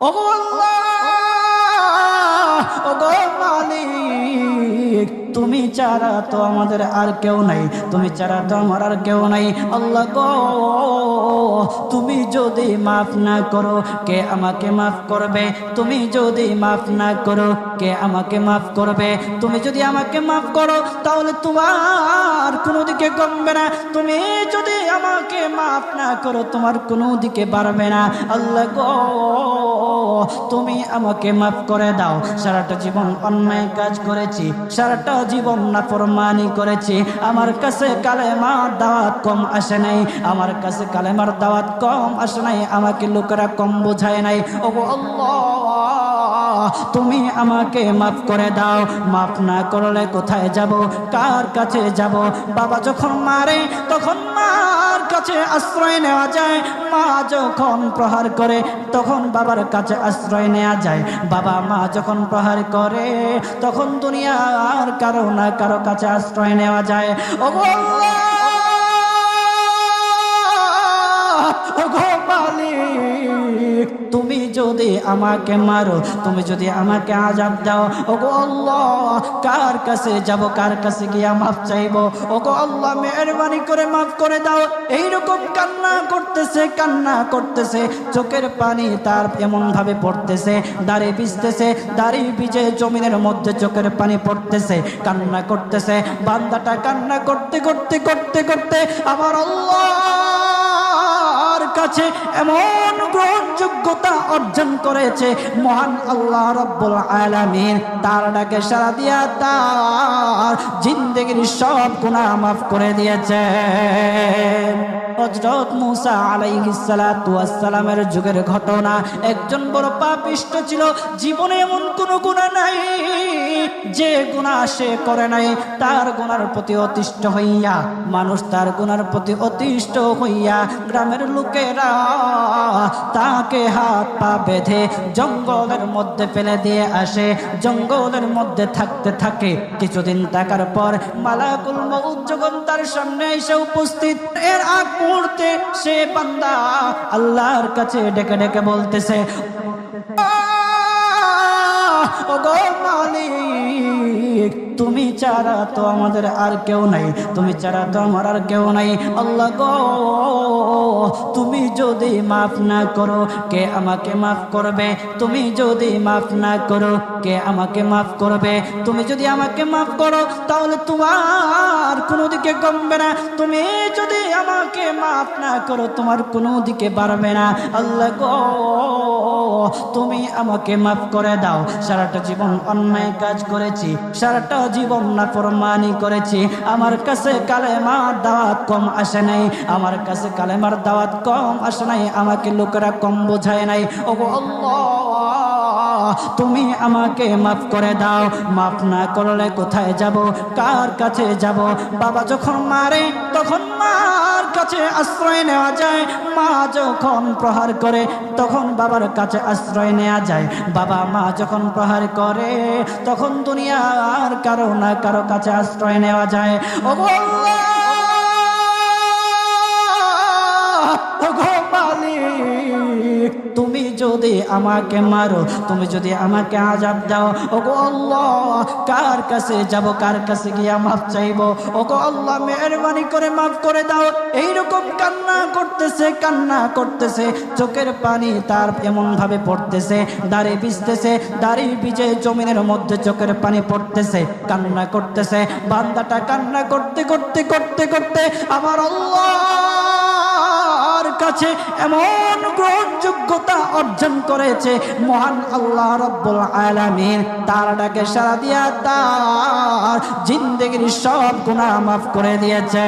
ওগো আল্লাহ, ওগো মালিক, তুমি ছাড়া তো আমাদের আর কেউ নাই, তুমি ছাড়া তো আমার আর কেউ নাই। আল্লাহ গো, তুমি যদি মাফ না করো কে আমাকে মাফ করবে? তুমি যদি মাফ না করো কে আমাকে মাফ করবে? তুমি যদি আমাকে মাফ করো তাহলে তোমার কোনো দিকে কমবে না, তুমি যদি আমাকে মাফ না করো তোমার কোনো দিকে বাড়বে না। আল্লাহ গো, তুমি আমাকে মাফ করে দাও। সারাটা জীবন অন্যায় কাজ করেছি, সারাটা জীবন নাফরমানি করেছি, আমার কাছে কালেমার দাওয়াত কম আসে নাই, আমার কাছে কালেমার দাওয়াত কম আসে নাই, আমাকে লোকেরা কম বোঝায় নাই। ওগো আল্লাহ, তুমি আমাকে মাফ করে দাও। মাফ না করলে কোথায় যাব, কার কাছে যাব? বাবা যখন মারে তখন মার কাছে আশ্রয় নেওয়া যায়, মা যখন প্রহার করে তখন বাবার কাছে আশ্রয় নেওয়া যায়, বাবা মা যখন প্রহার করে তখন দুনিয়ার কারো না কারো কাছে আশ্রয় নেওয়া যায়। ওগো আল্লাহ, ওগো মালিক, তুমি যদি আমাকে মারো, তুমি যদি আমাকে আযাব দাও, ওগো আল্লাহ, কার কাছে যাব, কার কাছে গিয়া মাফ চাইবো? ওগো আল্লাহ, মেহেরবানি করে মাফ করে দাও। এইরকম কান্না করতেছে, কান্না করতেছে, চোখের পানি তার এমন ভাবে পড়তেছে, দাড়ি ভিজতেছে, দাড়ি ভিজে জমিনের মধ্যে চোখের পানি পড়তেছে, কান্না করতেছে। বান্দাটা কান্না করতে করতে করতে করতে আমার আল্লাহর কাছে এমন গ্রহণযোগ্যতা অর্জন করেছে, মহান আল্লাহ রাব্বুল আলামিন তার ডাকে সাড়া দিয়া তার জিন্দেগির সব গুনাহ মাফ করে দিয়েছে। হযরত মূসা আলাইহিস সালাতু ওয়াস সালামের যুগের ঘটনা। একজন বড় পাপিষ্ঠ ছিল, জীবনে এমন কোনো গুনাহ নাই যে গুনাহ সে করে নাই। তার গুনার প্রতি অতিষ্ঠ হইয়া, মানুষ তার গুনার প্রতি অতিষ্ঠ হইয়া গ্রামের লোকেরা তাকে হাত পা বেঁধে জঙ্গলের মধ্যে ফেলে দিয়ে আসে। জঙ্গলের মধ্যে থাকতে থাকে, কিছুদিন থাকার পর মালাকুল মউত যখন তার সামনে এসে উপস্থিত, এর আগ মুহূর্তে সে বান্দা আল্লাহর কাছে ডেকে ডেকে বলতেছে, ওগো মালিক, তুমি ছাড়া তো আমাদের আর কেউ নাই, তুমি ছাড়া তো আমার আর কেউ নাই। আল্লাহ গো, তুমি যদি মাফ না করো কে আমাকে মাফ করবে? তুমি যদি মাফ না করো কে আমাকে মাফ করবে? তুমি যদি আমাকে মাফ করো তাহলে তোমার কোনো দিকে কমবে না, তুমি যদি আমাকে মাফ না করো তোমার কোনো দিকে বাড়বে না। আল্লাহ গো, তুমি আমাকে মাফ করে দাও। সারাটা জীবন অন্যায় কাজ করেছি, সারাটা জীবন নাফরমানি করেছি, আমার কাছে কালেমার দাওয়াত কম আসে নাই, আমার কাছে কালেমার দাওয়াত কম আসে নাই, আমাকে লোকেরা কম বোঝায় নাই। ওগো আল্লাহ, তুমি আমাকে মাফ করে দাও। মাফ না করলে কোথায় যাব, কার কাছে যাব? বাবা যখন মারে তখন মার কাছে আশ্রয় নেওয়া যায়, মা যখন প্রহার করে তখন বাবার কাছে আশ্রয় নেওয়া যায়, বাবা মা যখন প্রহার করে তখন দুনিয়ার কারো না কারো কাছে আশ্রয় নেওয়া যায়। ওগো আল্লাহ, ওগো মালিক, তুমি যদি আমাকে মারো, তুমি যদি আমাকে আযাব দাও, ওগো আল্লাহ, কার কাছে যাব, কার কাছে গিয়া মাফ চাইবো? ওগো আল্লাহ, মেহেরবানি করে মাফ করে দাও। এইরকম কান্না করতেছে, কান্না করতেছে, চোখের পানি তার এমন ভাবে পড়তেছে, দাড়ি ভিজতেছে, দাড়ি ভিজে জমিনের মধ্যে চোখের পানি পড়তেছে, কান্না করতেছে। বান্দাটা কান্না করতে করতে করতে করতে আমার আল্লাহর কাছে এমন গ্রহণযোগ্যতা অর্জন করেছে, মহান আল্লাহ রাব্বুল আলামিন তার ডাকে সাড়া দিয়া তার জিন্দেগির সব গুনাহ মাফ করে দিয়েছে।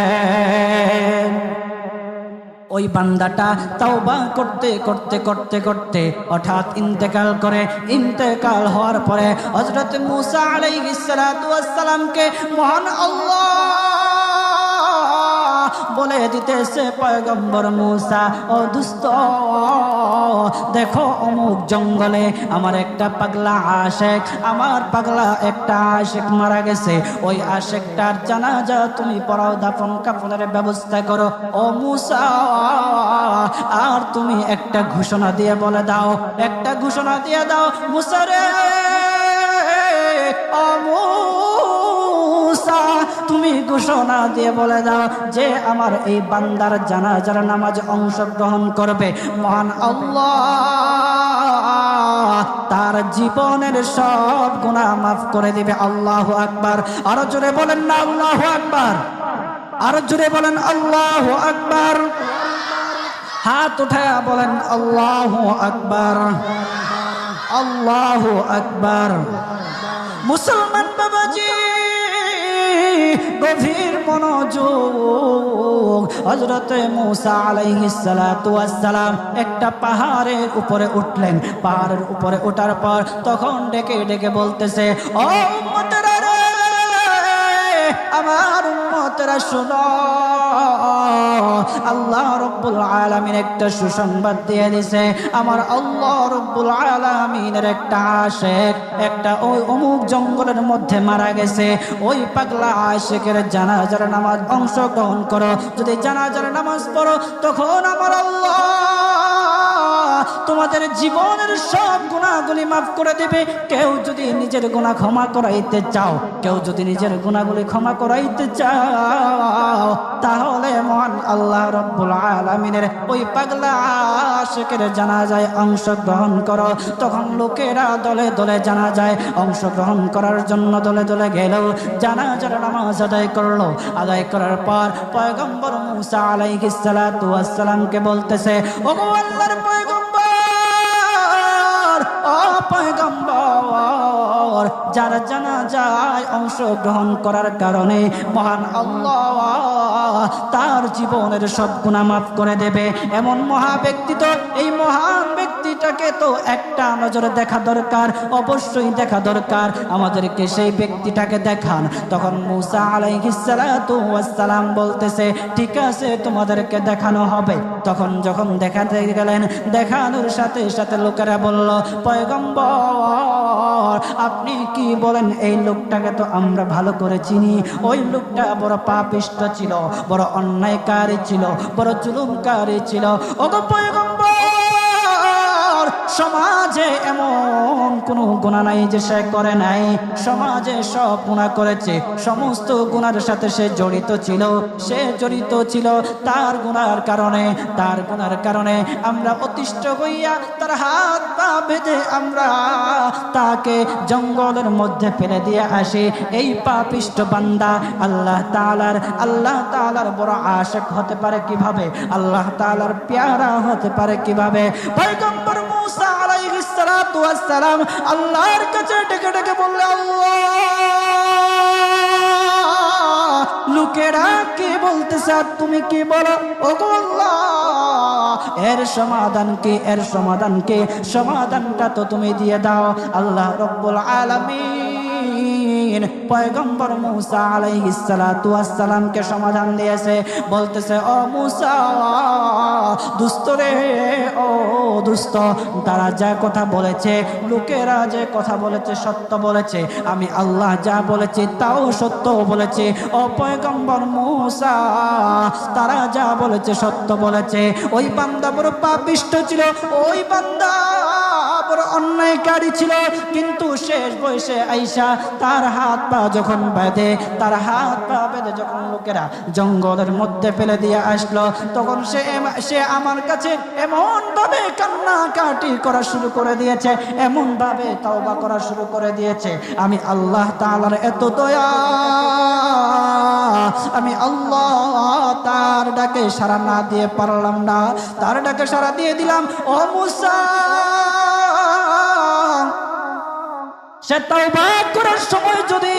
ওই বান্দাটা তাওবা করতে করতে করতে করতে হঠাৎ ইন্তেকাল করে। ইন্তেকাল হওয়ার পরে হযরত মূসা আলাইহিস সালাতু ওয়াস সালামকে মহান আল্লাহ বলে দিতেছে পয়গম্বর মূসা, ও দুস্থ, দেখো অমুক জঙ্গলে আমার একটা পাগলা আশেক, আমার পাগলা একটা আশেক মারা গেছে, ওই আশেকটার জানাজা তুমি পড়াও, দাফন কাফনের ব্যবস্থা করো। ও মূসা, আর তুমি একটা ঘোষণা দিয়ে বলে দাও, একটা ঘোষণা দিয়ে দাও মূসা রে, ও মূসা, তুমি ঘোষণা দিয়ে বলে দাও যে আমার এই বান্দার জানাজার নামাজ অংশগ্রহণ করবে, মহান আল্লাহ তার জীবনের সব গুনাহ মাফ করে দিবে। আল্লাহু আকবার। আরো জোরে বলেন না আল্লাহু আকবার, আরো জোরে বলেন আল্লাহু আকবার। হাত উঠায়া বলেন আল্লাহু আকবার, আল্লাহু আকবার। মুসলমান বাবাজি, গভীর মনোযোগ। হযরতে মূসা আলাইহিস সালাতু ওয়াস সালাম একটা পাহাড়ের উপরে উঠলেন। পাহাড়ের উপরে ওঠার পর তখন ডেকে ডেকে বলতেছে, ও উম্মতেরা রে, আমার উম্মতেরা শোনো, আল্লাহ রাব্বুল আলামিন একটা সুসংবাদ দিয়ে দিয়েছে। আমার আল্লাহ রাব্বুল আলামিনের একটা আশিক একটা ওই অমুক জঙ্গলের মধ্যে মারা গেছে, ওই পাগলা আশিকের জানাজার নামাজ অংশগ্রহণ করো। যদি জানাজার নামাজ পড়ো তখন আমার আল্লাহ তোমাদের জীবনের সব গুনাহগুলি মাফ করে দেবে। কেউ যদি নিজের গুনাহ ক্ষমা করাইতে চাও, কেউ যদি নিজের গুনাহগুলি ক্ষমা করাইতে চাও, তাহলে মহান আল্লাহ রাব্বুল আলামিনের ওই পাগলা আশিকের জানাজায় অংশগ্রহণ করো। তখন লোকেরা দলে দলে জানাজায় অংশগ্রহণ করার জন্য দলে দলে গেল, জানাজার নামাজ আদায় করলো। আদায় করার পর পয়গম্বর মূসা আলাইহিস সালাতু ওয়াস সালামকে বলতেছে, ওগো আল্লাহর পয়গম্বর, ও পয়গম্বর, যারা জানাজায় অংশগ্রহণ করার কারণে মহান আল্লাহ তার জীবনের সব গুনাহ মাফ করে দেবে, এমন মহা ব্যক্তি তো, এই মহান ব্যক্তিটাকে তো একটা নজরে দেখা দরকার, অবশ্যই দেখা দরকার, আমাদেরকে সেই ব্যক্তিটাকে দেখান। তখন মূসা আলাইহিস সালাতু ওয়াস সালাম বলতেছে, ঠিক আছে, তোমাদেরকে দেখানো হবে। তখন যখন দেখাতে গেলেন, দেখানোর সাথে সাথে লোকেরা বলল, পয়গম্বর আপনি কি বলেন, এই লোকটাকে তো আমরা ভালো করে চিনি, ওই লোকটা বড় পাপিষ্ঠ ছিল, বড় অন্যায়কারী ছিল, বড় জুলুমকারী ছিল। ওগো পয়গম্বর, সমাজে এমন কোন গুনাহ নাই যে সে করে নাই, সমাজে সব গুনাহ করেছে, সমস্ত গুনাহের সাথে সে জড়িত ছিল, সে জড়িত ছিল। তার গুনাহের কারণে আমরা অতিষ্ঠ হইয়া তার হাত পা বেঁধে আমরা তাকে জঙ্গলের মধ্যে ফেলে দিয়ে আসি। এই পাপিষ্ঠ বান্দা আল্লাহ তাআলার বড় আশিক হতে পারে কিভাবে, আল্লাহ তাআলার পেয়ারা হতে পারে কিভাবে? পয়গম্বর মূসা আলাইহিস সালাতু ওয়াস সালাম আল্লাহর কাছে ডেকে ডেকে বললে, আল্লাহ, লোকেরা কি বলতেছে আর তুমি কি বলো? ওগো আল্লাহ, এর সমাধান কি, এর সমাধান কি? সমাধানটা তো তুমি দিয়ে দাও। আল্লাহ রাব্বুল আলামিন পয়গম্বর মূসা আলাইহিস সালাতু ওয়াস সালামকে সমাধান দিয়েছে। বলতেছে, ও মূসা, দুষ্ট রে, ও দুষ্ট, তারা যা কথা বলেছে, লোকেরা যে কথা বলেছে সত্য বলেছে, আমি আল্লাহ যা বলেছি তাও সত্য বলেছে। ও পয়গম্বর মূসা, তারা যা বলেছে সত্য বলেছে। ওই বান্দা বড় পাপিষ্ঠ ছিল, ওই বান্দা বড় অন্যায়কারী ছিল, কিন্তু শেষ বয়সে আইসা তার হাত পা যখন বেঁধে, তার হাত পা বেঁধে যখন লোকেরা জঙ্গলের মধ্যে ফেলে দিয়ে আসলো, তখন সে আমার কাছে এমন ভাবে কান্নাকাটি করা শুরু করে দিয়েছে, এমন ভাবে তওবা করা শুরু করে দিয়েছে। আমি আল্লাহ তাআলার এত দয়া, আমি আল্লাহ তার ডাকে সাড়া না দিয়ে পারলাম না, তার ডাকে সাড়া দিয়ে দিলাম। ও মূসা, সে তাওবা করার সময় যদি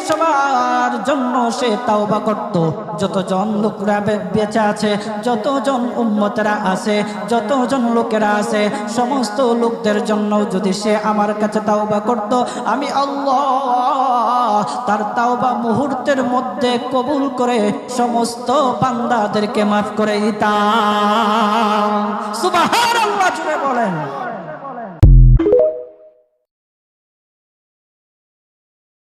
সবার জন্য সে তাওবা করত, যতজন লোকরা বেঁচে আছে, যতজন উম্মতেরা আছে, যতজন লোকেরা আছে, সমস্ত লোকদের জন্য যদি সে আমার কাছে তাওবা করত, আমি আল্লাহ তার তাওবা মুহূর্তের মধ্যে মধ্যে কবুল করে সমস্ত বান্দাদেরকে মাফ করে দিতাম। সুবহানাল্লাহ জুড়ে বলেন।